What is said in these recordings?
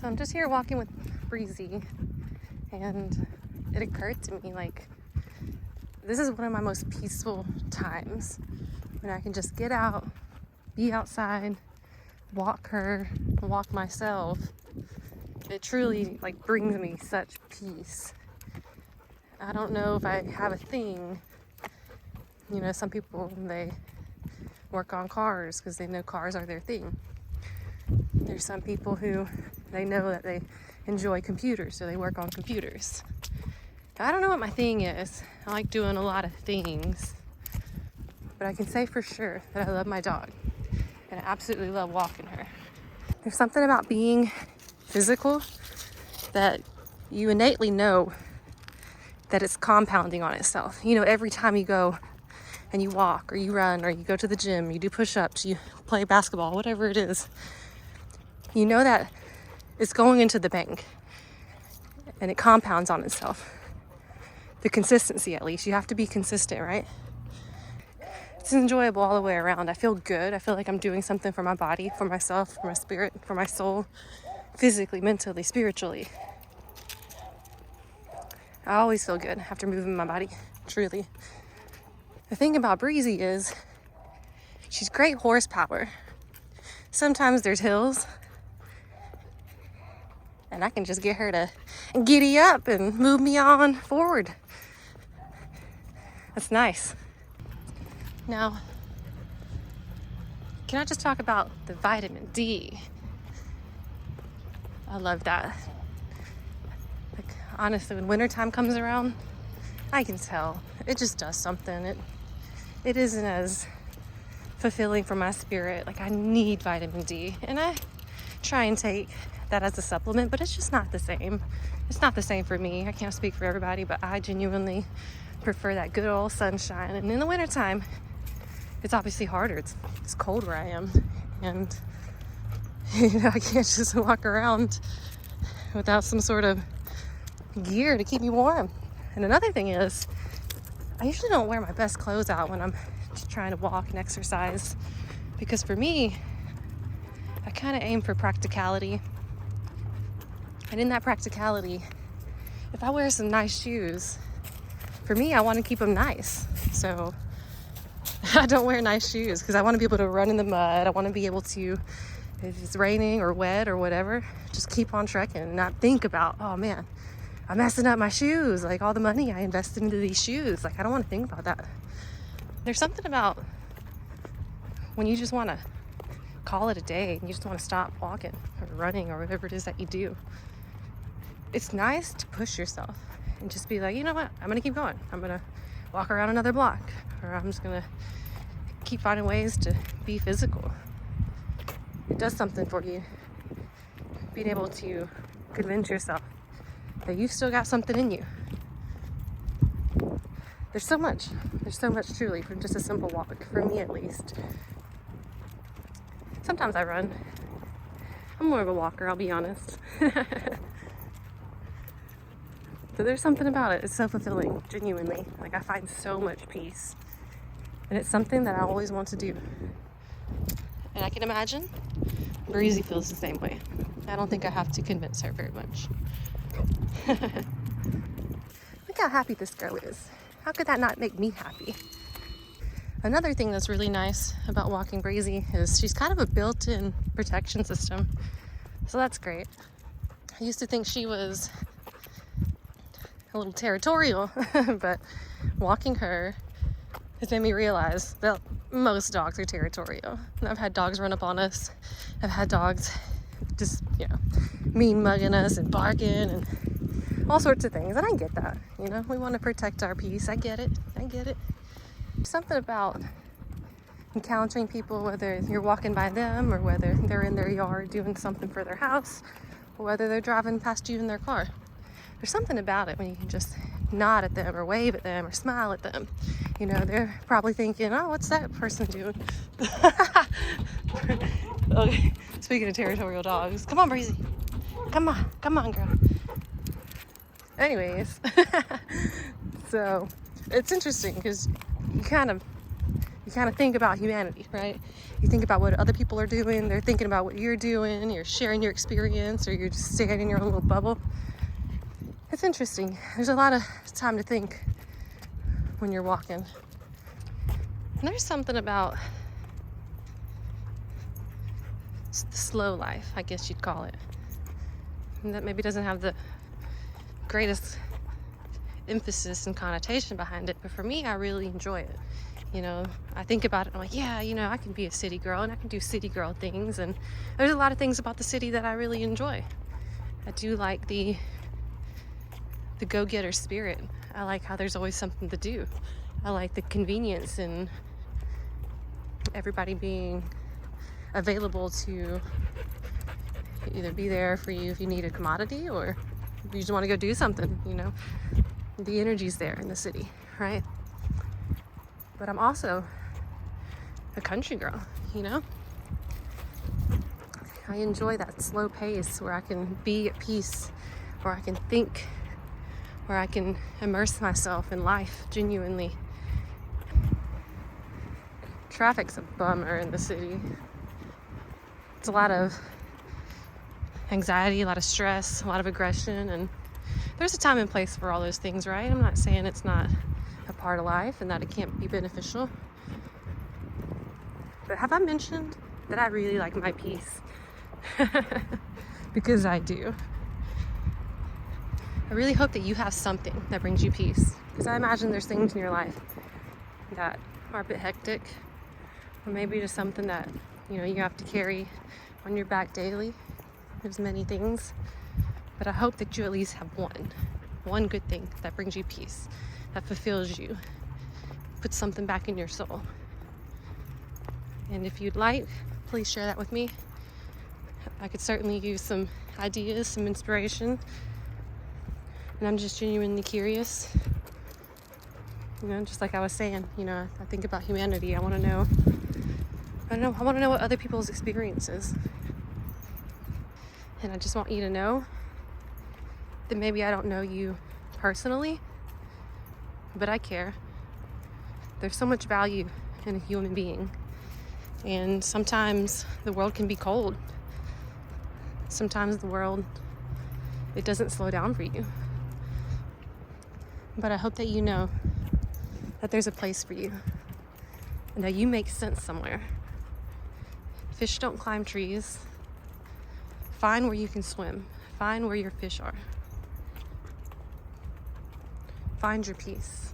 So I'm just here walking with Breezy, and it occurred to me, like, this is one of my most peaceful times when I can just get out, be outside, walk her, walk myself. It truly, like, brings me such peace. I don't know if I have a thing. You know, some people, they work on cars because they know cars are their thing. There's some people who, they know that they enjoy computers, so they work on computers. I don't know what my thing is. I like doing a lot of things, but I can say for sure that I love my dog, and I absolutely love walking her. There's something about being physical that you innately know that it's compounding on itself. You know, every time you go and you walk or you run or you go to the gym, you do push-ups, you play basketball, whatever it is, you know that it's going into the bank and it compounds on itself. The consistency, at least. You have to be consistent, right? It's enjoyable all the way around. I feel good. I feel like I'm doing something for my body, for myself, for my spirit, for my soul, physically, mentally, spiritually. I always feel good after moving my body, truly. The thing about Breezy is she's great horsepower. Sometimes there's hills, and I can just get her to giddy up and move me on forward. That's nice. Now, can I just talk about the vitamin D? I love that. Like, honestly, when wintertime comes around, I can tell. It just does something. It isn't as fulfilling for my spirit. Like, I need vitamin D, and I try and take that as a supplement, but it's just not the same. It's not the same for me. I can't speak for everybody, but I genuinely prefer that good old sunshine. And in the wintertime, it's obviously harder. It's cold where I am, and you know, I can't just walk around without some sort of gear to keep me warm. And another thing is, I usually don't wear my best clothes out when I'm just trying to walk and exercise, because for me, I kind of aim for practicality. And in that practicality, if I wear some nice shoes, for me, I want to keep them nice. So I don't wear nice shoes because I want to be able to run in the mud. I want to be able to, if it's raining or wet or whatever, just keep on trekking and not think about, oh man, I'm messing up my shoes. Like, all the money I invested into these shoes. Like, I don't want to think about that. There's something about when you just want to call it a day and you just want to stop walking or running or whatever it is that you do. It's nice to push yourself and just be like, you know what, I'm going to keep going. I'm going to walk around another block, or I'm just going to keep finding ways to be physical. It does something for you, being able to convince yourself that you've still got something in you. There's so much truly from just a simple walk, for me at least. Sometimes I run. I'm more of a walker, I'll be honest. So there's something about it. It's so fulfilling, genuinely. Like, I find so much peace. And it's something that I always want to do. And I can imagine Breezy feels the same way. I don't think I have to convince her very much. Look how happy this girl is. How could that not make me happy? Another thing that's really nice about walking Breezy is she's kind of a built-in protection system. So that's great. I used to think she was a little territorial, but walking her has made me realize that most dogs are territorial. And I've had dogs run up on us. I've had dogs just, you know, mean mugging us and barking and all sorts of things. And I get that, you know, we want to protect our peace. I get it. Something about encountering people, whether you're walking by them or whether they're in their yard doing something for their house, or whether they're driving past you in their car. There's something about it when you can just nod at them or wave at them or smile at them. You know, they're probably thinking, oh, what's that person doing? Okay, speaking of territorial dogs, come on, Breezy. Come on, girl. Anyways, so it's interesting because you kind of you kind of think about humanity, right? You think about what other people are doing. They're thinking about what you're doing. You're sharing your experience, or you're just staying in your own little bubble. It's interesting. There's a lot of time to think when you're walking. And there's something about the slow life, I guess you'd call it, and that maybe doesn't have the greatest emphasis and connotation behind it, but for me, I really enjoy it. You know, I think about it, I'm like, yeah, you know, I can be a city girl and I can do city girl things, and there's a lot of things about the city that I really enjoy. I do like the go-getter spirit. I like how there's always something to do. I like the convenience and everybody being available to either be there for you if you need a commodity, or if you just want to go do something, you know. The energy's there in the city, right? But I'm also a country girl, you know. I enjoy that slow pace where I can be at peace, where I can think, where I can immerse myself in life genuinely. Traffic's a bummer in the city. It's a lot of anxiety, a lot of stress, a lot of aggression, and there's a time and place for all those things, right? I'm not saying it's not a part of life and that it can't be beneficial. But have I mentioned that I really like my peace? Because I do. I really hope that you have something that brings you peace, because I imagine there's things in your life that are a bit hectic, or maybe just something that, you know, you have to carry on your back daily. There's many things, but I hope that you at least have one good thing that brings you peace, that fulfills you, puts something back in your soul. And if you'd like, please share that with me. I could certainly use some ideas, some inspiration, and I'm just genuinely curious. You know, just like I was saying, you know, I think about humanity. I want to know what other people's experiences. And I just want you to know that maybe I don't know you personally, but I care. There's so much value in a human being. And sometimes the world can be cold. Sometimes the world, it doesn't slow down for you. But I hope that you know that there's a place for you and that you make sense somewhere. Fish don't climb trees. Find where you can swim. Find where your fish are. Find your peace.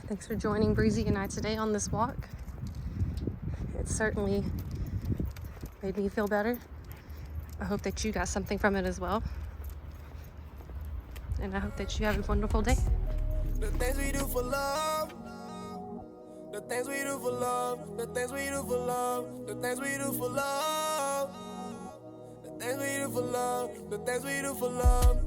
Thanks for joining Breezy and I today on this walk. It certainly made me feel better. I hope that you got something from it as well. And I hope that you have a wonderful day. The things we do for love. The things we do for love. The things we do for love. The things we do for love. The things we do for love. The things we do for love.